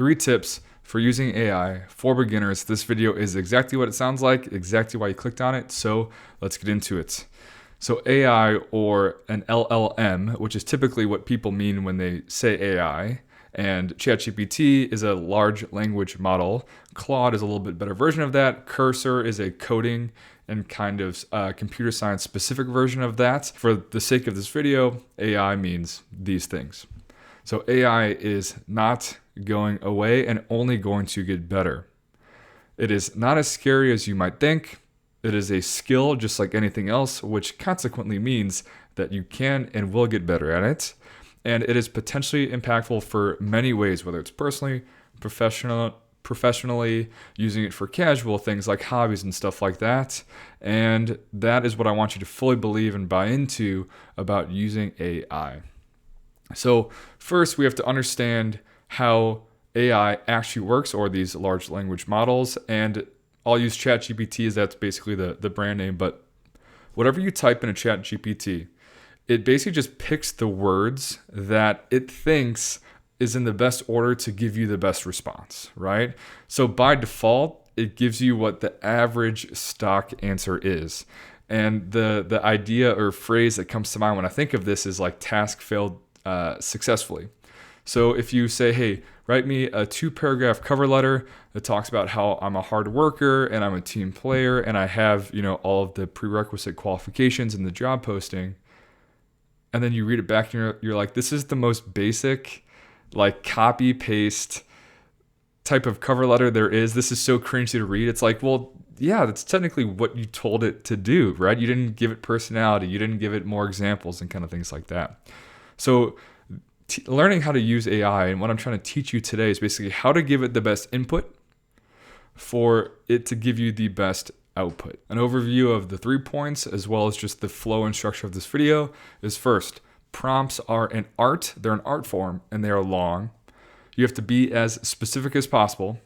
3 tips for using AI for beginners. This video is exactly what it sounds like, exactly why you clicked on it. So let's get into it. So AI, or an LLM, which is typically what people mean when they say AI, and ChatGPT is a large language model. Claude is a little bit better version of that. Cursor is a coding and kind of computer science specific version of that. For the sake of this video, AI means these things. So AI is not going away and only going to get better. It is not as scary as you might think. It is a skill just like anything else, which consequently means that you can and will get better at it. And it is potentially impactful for many ways, whether it's personally, professionally, using it for casual things like hobbies and stuff like that. And that is what I want you to fully believe and buy into about using AI. So first, we have to understand how AI actually works, or these large language models. And I'll use ChatGPT as that's basically the brand name. But whatever you type in a ChatGPT, it basically just picks the words that it thinks is in the best order to give you the best response, right? So by default, it gives you what the average stock answer is. And the idea or phrase that comes to mind when I think of this is like task failed successfully. So if you say, hey, write me a 2-paragraph cover letter that talks about how I'm a hard worker and I'm a team player and I have, all of the prerequisite qualifications in the job posting, and then you read it back and you're like, this is the most basic, like copy paste type of cover letter there is. This is so cringy to read. It's like, well, yeah, that's technically what you told it to do, right? You didn't give it personality. You didn't give it more examples and kind of things like that. So learning how to use AI, and what I'm trying to teach you today, is basically how to give it the best input for it to give you the best output. An overview of the 3 points, as well as just the flow and structure of this video, is first, prompts are an art. They're an art form, and they are long. You have to be as specific as possible.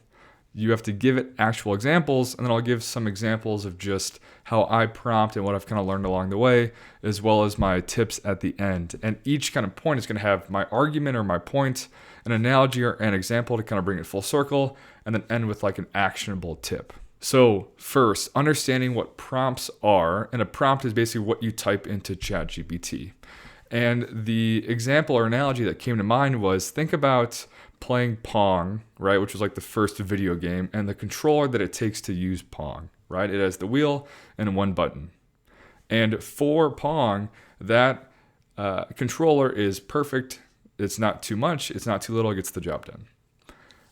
You have to give it actual examples, and then I'll give some examples of just how I prompt and what I've kind of learned along the way, as well as my tips at the end. And each kind of point is going to have my argument or my point, an analogy or an example to kind of bring it full circle, and then end with like an actionable tip. So first, understanding what prompts are, and a prompt is basically what you type into ChatGPT. And the example or analogy that came to mind was, think about playing Pong, right, which was like the first video game, and the controller that it takes to use Pong, right? It has the wheel and 1 button. And for Pong, that controller is perfect. It's not too much, it's not too little, it gets the job done.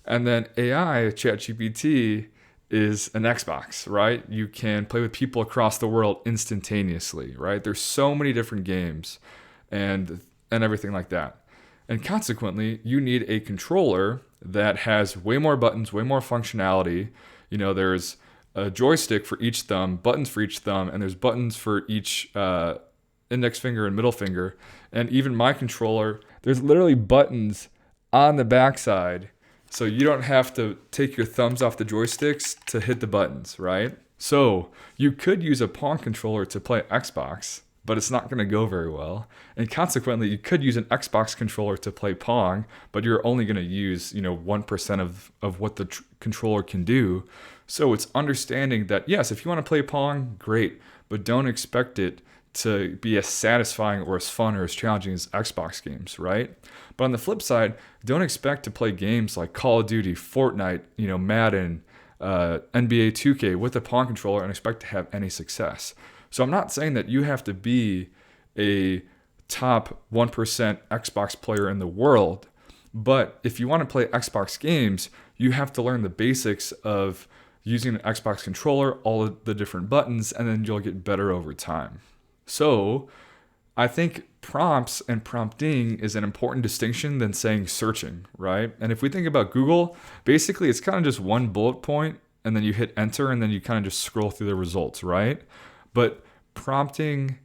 And then AI, ChatGPT, is an Xbox, right? You can play with people across the world instantaneously, right? There's so many different games and everything like that. And consequently, you need a controller that has way more buttons, way more functionality. There's a joystick for each thumb, buttons for each thumb, and there's buttons for each index finger and middle finger. And even my controller, there's literally buttons on the backside, so you don't have to take your thumbs off the joysticks to hit the buttons, right? So you could use a Pong controller to play Xbox, but it's not going to go very well. And consequently, you could use an Xbox controller to play Pong, but you're only going to use, 1% of what the controller can do. So it's understanding that, yes, if you want to play Pong, great, but don't expect it to be as satisfying or as fun or as challenging as Xbox games, right? But on the flip side, don't expect to play games like Call of Duty, Fortnite, Madden, NBA 2K with a Pong controller and expect to have any success. So I'm not saying that you have to be a top 1% Xbox player in the world, but if you want to play Xbox games, you have to learn the basics of using an Xbox controller, all of the different buttons, and then you'll get better over time. So I think prompts and prompting is an important distinction than saying searching, right? And if we think about Google, basically it's kind of just one bullet point, and then you hit enter, and then you kind of just scroll through the results, right? But prompting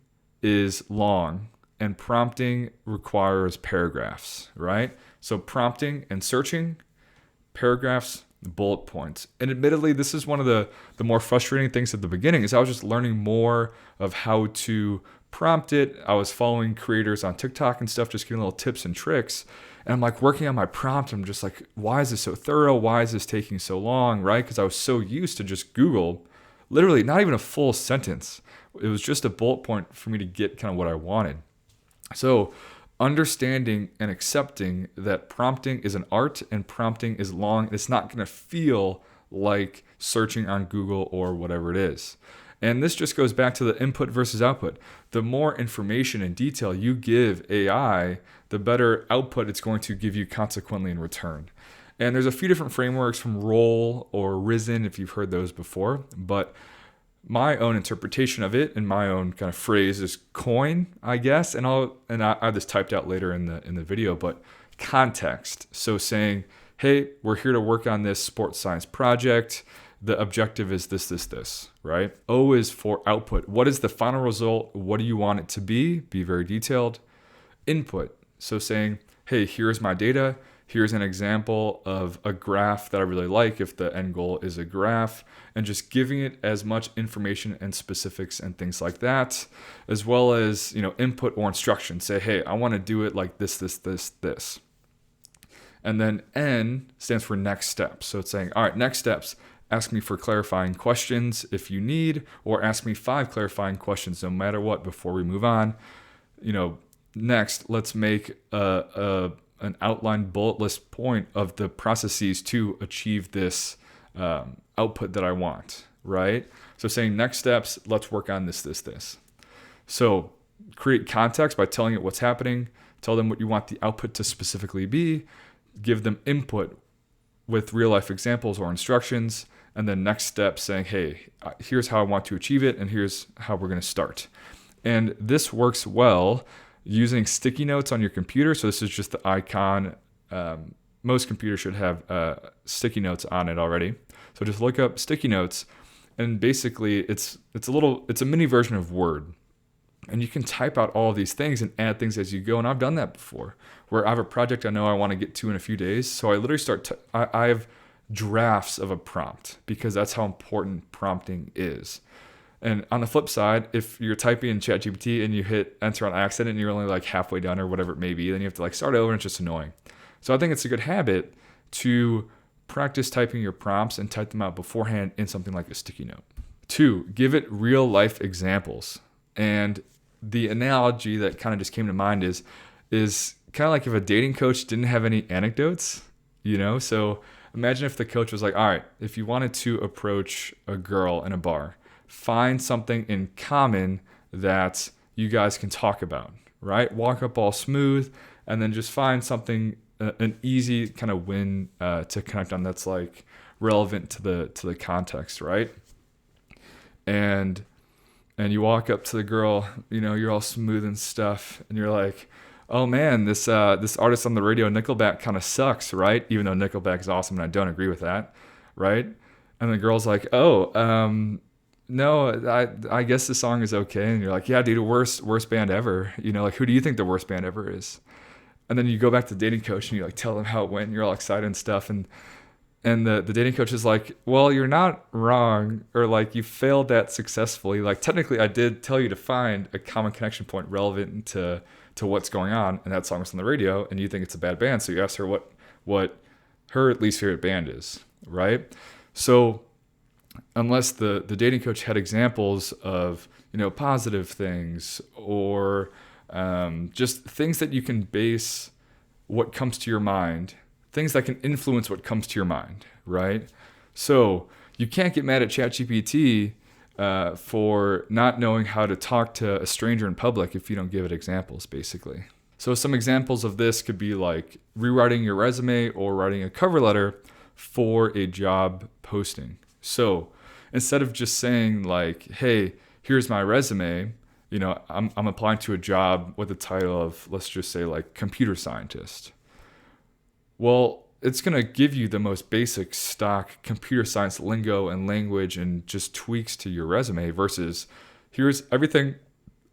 is long, and prompting requires paragraphs, right? So prompting and searching, paragraphs, bullet points. And admittedly, this is one of the more frustrating things at the beginning, is I was just learning more of how to prompt it. I was following creators on TikTok and stuff, just giving little tips and tricks. And I'm like working on my prompt. I'm just like, why is this so thorough? Why is this taking so long? Right? Because I was so used to just Google, literally not even a full sentence. It was just a bullet point for me to get kind of what I wanted. So understanding and accepting that prompting is an art and prompting is long. It's not going to feel like searching on Google or whatever it is. And this just goes back to the input versus output. The more information and detail you give AI, the better output it's going to give you consequently in return. And there's a few different frameworks from Roll or Risen, if you've heard those before. But my own interpretation of it and my own kind of phrase is coin, I guess. And I have this typed out later in the video, but context. So saying, hey, we're here to work on this sports science project. The objective is this, right? O is for output. What is the final result? What do you want it to be? Be very detailed. Input. So saying, hey, here's my data. Here's an example of a graph that I really like if the end goal is a graph, and just giving it as much information and specifics and things like that, as well as, input or instruction. Say, hey, I want to do it like this. And then N stands for next steps. So it's saying, all right, next steps. Ask me for clarifying questions if you need, or ask me 5 clarifying questions no matter what before we move on. Next, let's make an outline bullet list point of the processes to achieve this output that I want, right? So saying next steps, let's work on this. So create context by telling it what's happening, tell them what you want the output to specifically be, give them input with real life examples or instructions, and then next step saying, hey, here's how I want to achieve it, and here's how we're going to start. And this works well using sticky notes on your computer. So this is just the icon. Most computers should have sticky notes on it already. So just look up sticky notes, and basically it's a mini version of Word. And you can type out all of these things and add things as you go. And I've done that before, where I have a project I know I want to get to in a few days. So I literally I have drafts of a prompt, because that's how important prompting is. And on the flip side, if you're typing in ChatGPT and you hit enter on accident and you're only like halfway done or whatever it may be, then you have to start over, and it's just annoying. So I think it's a good habit to practice typing your prompts and type them out beforehand in something like a sticky note. 2, give it real life examples. And the analogy that kind of just came to mind is kind of like if a dating coach didn't have any anecdotes, So imagine if the coach was like, all right, if you wanted to approach a girl in a bar, find something in common that you guys can talk about, right? Walk up all smooth, and then just find something, an easy kind of win to connect on that's relevant to the context, right? And you walk up to the girl, you're all smooth and stuff, and you're like, oh man, this artist on the radio, Nickelback, kind of sucks, right? Even though Nickelback is awesome, and I don't agree with that, right? And the girl's like, no, I guess the song is okay. And you're like, yeah, dude, worst band ever. Who do you think the worst band ever is? And then you go back to the dating coach and you tell them how it went, and you're all excited and stuff. And the dating coach is like, well, you're not wrong, or you failed that successfully. Technically I did tell you to find a common connection point relevant to what's going on, and that song was on the radio, and you think it's a bad band. So you ask her what her least favorite band is, right? So unless the dating coach had examples of, positive things, or just things that you can base what comes to your mind, things that can influence what comes to your mind, right? So you can't get mad at ChatGPT for not knowing how to talk to a stranger in public if you don't give it examples, basically. So some examples of this could be like rewriting your resume or writing a cover letter for a job posting. So instead of just saying hey, here's my resume, I'm applying to a job with the title of, let's just say computer scientist. Well, it's going to give you the most basic stock computer science lingo and language and just tweaks to your resume, versus here's everything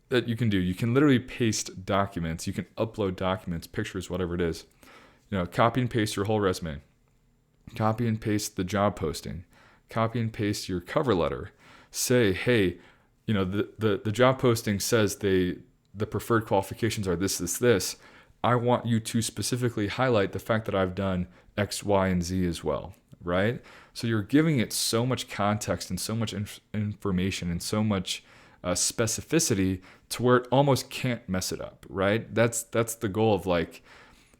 that you can do. You can literally paste documents. You can upload documents, pictures, whatever it is. Copy and paste your whole resume. Copy and paste the job posting. Copy and paste your cover letter. Say, hey, the job posting says the preferred qualifications are this. I want you to specifically highlight the fact that I've done X, Y, and Z as well, right? So you're giving it so much context and so much information and so much specificity to where it almost can't mess it up, right? That's the goal of like,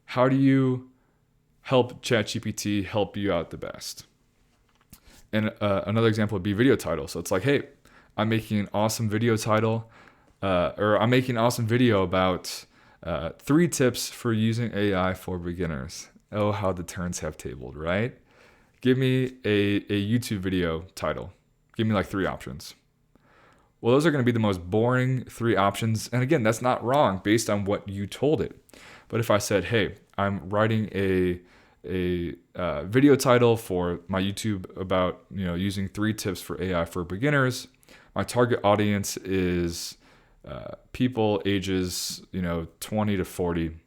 how do you help ChatGPT help you out the best? And another example would be video title. So it's like, hey, I'm making an awesome video title, or I'm making an awesome video about 3 tips for using AI for beginners. Oh, how the turns have tabled, right? Give me a YouTube video title. Give me like 3 options. Well, those are going to be the most boring 3 options. And again, that's not wrong based on what you told it. But if I said, hey, I'm writing a video title for my YouTube about using 3 tips for AI for beginners. My target audience is people ages 20 to 40.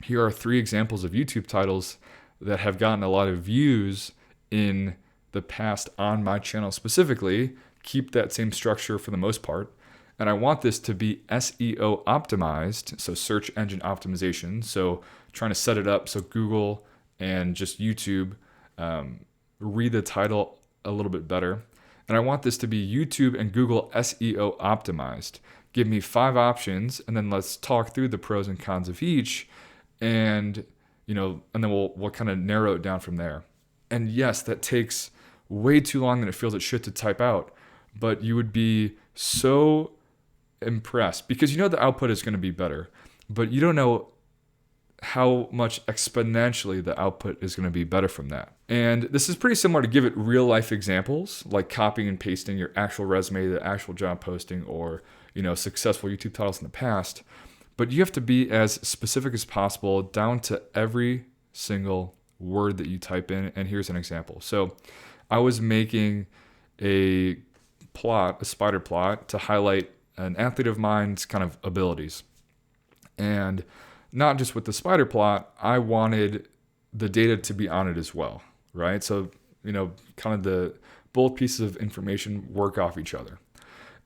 Here are 3 examples of YouTube titles that have gotten a lot of views in the past on my channel specifically. Keep that same structure for the most part. And I want this to be SEO optimized, so search engine optimization. So trying to set it up so Google and just YouTube read the title a little bit better. And I want this to be YouTube and Google SEO optimized. Give me 5 options, and then let's talk through the pros and cons of each, and and then we'll kind of narrow it down from there. And yes, that takes way too long than it feels it should to type out, but you would be so impressed because the output is going to be better, but you don't know how much exponentially the output is going to be better from that. And this is pretty similar to give it real life examples, like copying and pasting your actual resume, the actual job posting, or successful YouTube titles in the past. But you have to be as specific as possible down to every single word that you type in. And here's an example. So I was making a spider plot to highlight an athlete of mine's kind of abilities. And not just with the spider plot, I wanted the data to be on it as well, right? So, kind of the both pieces of information work off each other.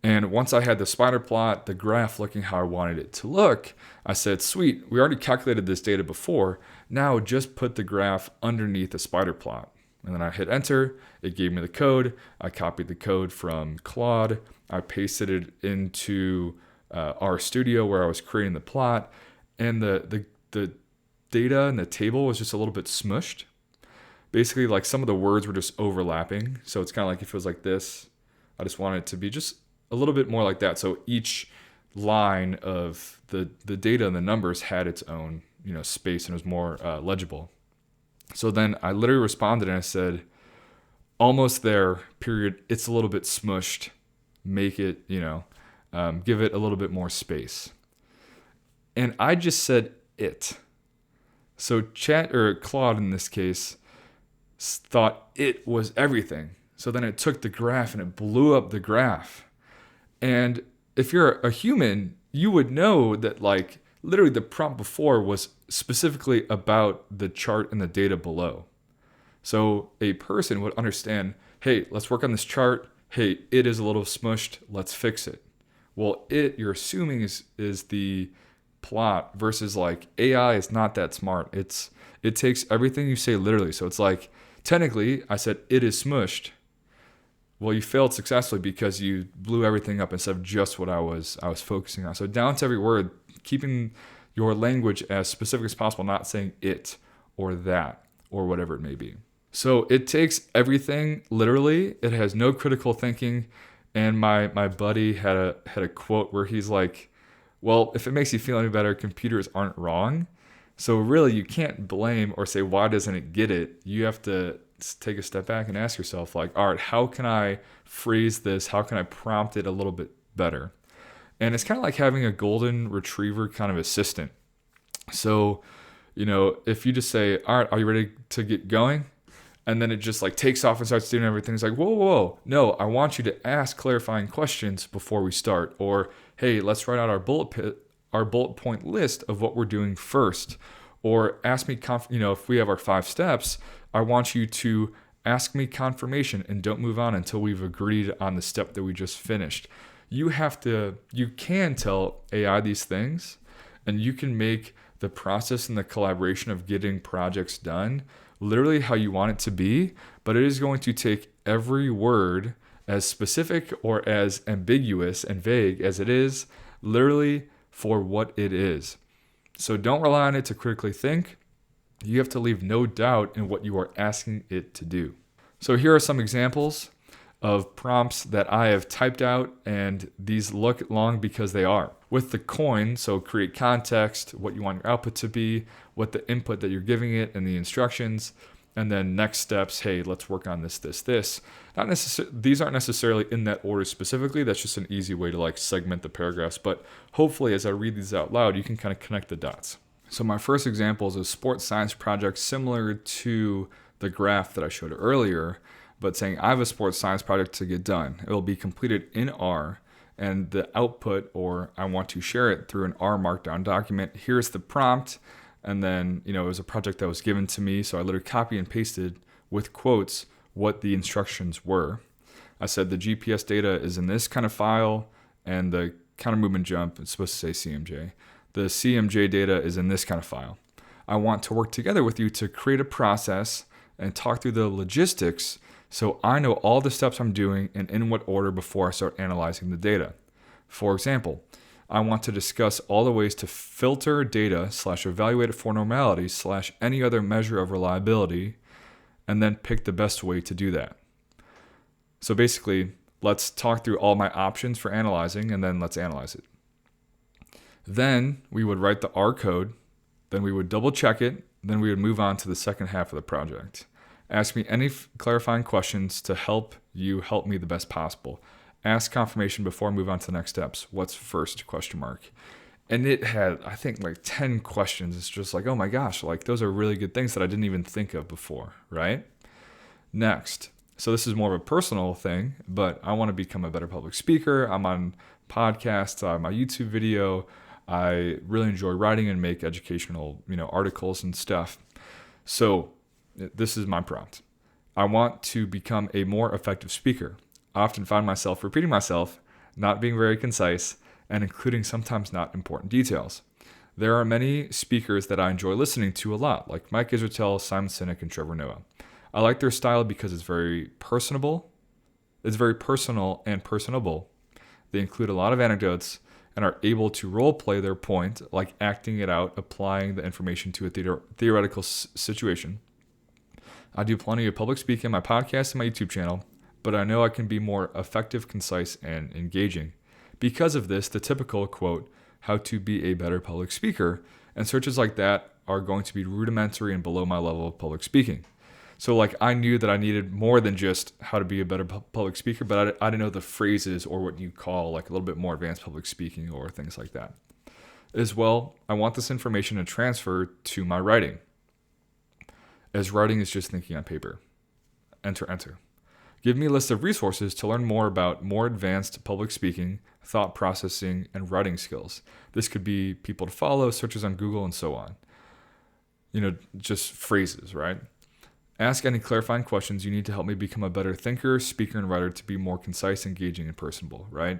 And once I had the spider plot, the graph looking how I wanted it to look, I said, sweet, we already calculated this data before. Now just put the graph underneath the spider plot. And then I hit enter. It gave me the code. I copied the code from Claude. I pasted it into RStudio where I was creating the plot. And the data and the table was just a little bit smushed. Basically, like some of the words were just overlapping. So it's kind of like if it was like this, I just wanted it to be just a little bit more like that. So each line of the data and the numbers had its own space and it was more legible. So then I literally responded and I said, almost there, period. It's a little bit smushed. Make it, give it a little bit more space. And I just said it. So Claude in this case thought it was everything. So then it took the graph and it blew up the graph. And if you're a human, you would know that like literally the prompt before was specifically about the chart and the data below. So a person would understand, hey, let's work on this chart. Hey, it is a little smushed. Let's fix it. Well, you're assuming is the plot versus like AI is not that smart. It takes everything you say literally. So it's like, technically, I said it is smushed. Well, you failed successfully because you blew everything up instead of just what I was focusing on. So down to every word, keeping your language as specific as possible, not saying it or that or whatever it may be. So it takes everything literally. It has no critical thinking. And my buddy had a quote where he's like, well, if it makes you feel any better, computers aren't wrong. So really, you can't blame or say, why doesn't it get it? You have to take a step back and ask yourself, like, all right, how can I phrase this? How can I prompt it a little bit better? And it's kind of like having a golden retriever kind of assistant. So, if you just say, all right, are you ready to get going? And then it just like takes off and starts doing everything. It's like, whoa. No, I want you to ask clarifying questions before we start. Or, hey, let's write out our bullet point list of what we're doing first. Or ask me, if we have our 5 steps, I want you to ask me confirmation and don't move on until we've agreed on the step that we just finished. You can tell AI these things, and you can make the process and the collaboration of getting projects done literally how you want it to be, but it is going to take every word, as specific or as ambiguous and vague as it is, literally for what it is. So don't rely on it to critically think. You have to leave no doubt in what you are asking it to do. So here are some examples of prompts that I have typed out, and these look long because they are. With the coin, so create context, what you want your output to be, what the input that you're giving it, and the instructions, and then next steps, hey, let's work on this. These aren't necessarily in that order specifically. That's just an easy way to like segment the paragraphs. But hopefully as I read these out loud, you can kind of connect the dots. So my first example is a sports science project similar to the graph that I showed earlier, but saying I have a sports science project to get done. It will be completed in R, and the output, or I want to share it through an R Markdown document. Here's the prompt. And then, it was a project that was given to me. So I literally copy and pasted with quotes what the instructions were. I said the GPS data is in this kind of file, and the counter movement jump, it's supposed to say CMJ. The CMJ data is in this kind of file. I want to work together with you to create a process and talk through the logistics so I know all the steps I'm doing and in what order before I start analyzing the data. For example, I want to discuss all the ways to filter data / evaluate it for normality / any other measure of reliability, and then pick the best way to do that. So basically, let's talk through all my options for analyzing, and then let's analyze it. Then we would write the R code, then we would double check it, then we would move on to the second half of the project. Ask me any clarifying questions to help you help me the best possible. Ask confirmation before I move on to the next steps. What's first? ? And it had, I think, like 10 questions. It's just like, oh my gosh, like those are really good things that I didn't even think of before, right? Next. So this is more of a personal thing, but I want to become a better public speaker. I'm on podcasts, I have my YouTube video. I really enjoy writing and make educational, articles and stuff. So this is my prompt. I want to become a more effective speaker. I often find myself repeating myself, not being very concise, and including sometimes not important details. There are many speakers that I enjoy listening to a lot, like Mike Israetel, Simon Sinek, and Trevor Noah. I like their style because it's very personable. It's very personal and personable. They include a lot of anecdotes and are able to role play their point, like acting it out, applying the information to a theoretical situation. I do plenty of public speaking on my podcast and my YouTube channel, but I know I can be more effective, concise, and engaging. Because of this, the typical quote, how to be a better public speaker, and searches like that are going to be rudimentary and below my level of public speaking. So like I knew that I needed more than just how to be a better public speaker, but I didn't know the phrases or what you call like a little bit more advanced public speaking or things like that. As well, I want this information to transfer to my writing, as writing is just thinking on paper. Enter. Give me a list of resources to learn more about more advanced public speaking, thought processing, and writing skills. This could be people to follow, searches on Google, and so on. Just phrases, right? Ask any clarifying questions you need to help me become a better thinker, speaker, and writer to be more concise, engaging, and personable, right?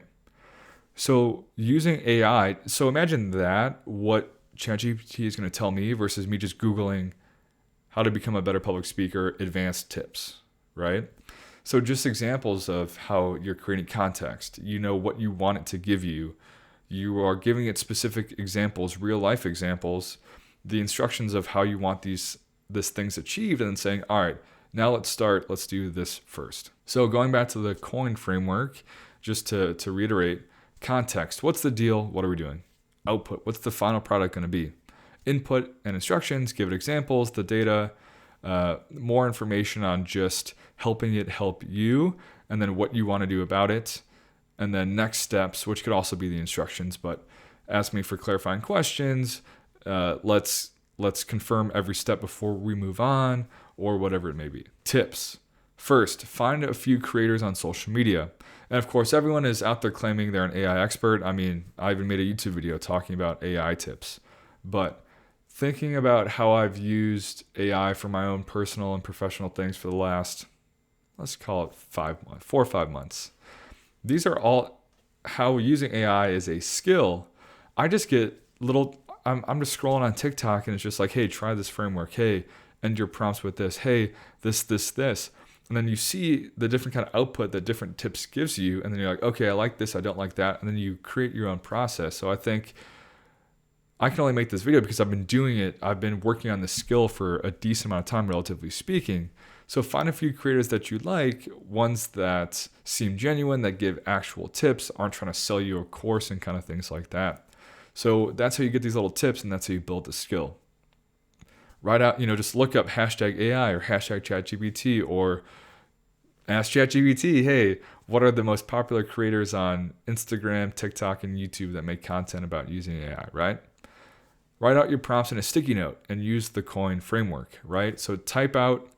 So using AI, so imagine that, what ChatGPT is going to tell me versus me just Googling how to become a better public speaker, advanced tips, right? So just examples of how you're creating context. You know what you want it to give you. You are giving it specific examples, real life examples, the instructions of how you want this thing's achieved, and then saying, all right, now let's do this first. So going back to the coin framework, just to reiterate, context, what's the deal? What are we doing? Output, what's the final product going to be? Input and instructions, give it examples, the data, more information on just helping it help you, and then what you want to do about it. And then next steps, which could also be the instructions, but ask me for clarifying questions. Let's confirm every step before we move on, or whatever it may be. Tips. First, find a few creators on social media. And of course, everyone is out there claiming they're an AI expert. I mean, I even made a YouTube video talking about AI tips. But thinking about how I've used AI for my own personal and professional things for the last, let's call it 4 or 5 months. These are all how using AI is a skill. I I'm just scrolling on TikTok and it's just like, hey, try this framework. Hey, end your prompts with this. Hey, this. And then you see the different kind of output that different tips gives you. And then you're like, okay, I like this. I don't like that. And then you create your own process. So I think I can only make this video because I've been doing it. I've been working on this skill for a decent amount of time, relatively speaking. So find a few creators that you like, ones that seem genuine, that give actual tips, aren't trying to sell you a course and kind of things like that. So that's how you get these little tips, and that's how you build the skill. Write out, just look up hashtag AI or hashtag ChatGPT, or ask ChatGPT, hey, what are the most popular creators on Instagram, TikTok, and YouTube that make content about using AI, right? Write out your prompts in a sticky note and use the Coin framework, right? So type out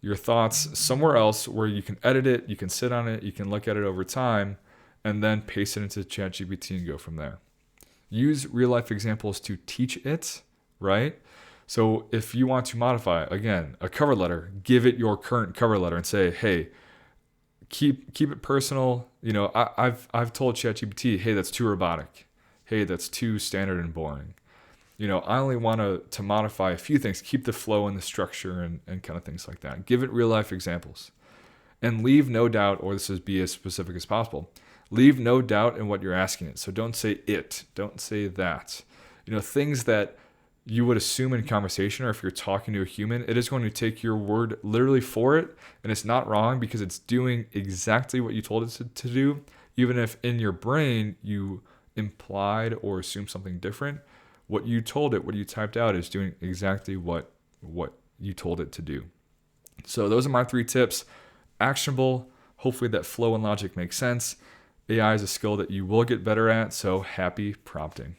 your thoughts somewhere else where you can edit it, you can sit on it, you can look at it over time, and then paste it into ChatGPT and go from there. Use real life examples to teach it, right? So if you want to modify, again, a cover letter, give it your current cover letter and say, hey, keep it personal. I've told ChatGPT, hey, that's too robotic. Hey, that's too standard and boring. I only want to modify a few things, keep the flow and the structure and kind of things like that. Give it real life examples. And leave no doubt, or this is be as specific as possible, leave no doubt in what you're asking it. So don't say it, don't say that. Things that you would assume in conversation, or if you're talking to a human, it is going to take your word literally for it. And it's not wrong because it's doing exactly what you told it to do, even if in your brain you implied or assumed something different. What you told it, what you typed out, is doing exactly what you told it to do. So those are my 3 tips. Actionable. Hopefully that flow and logic makes sense. AI is a skill that you will get better at, so happy prompting.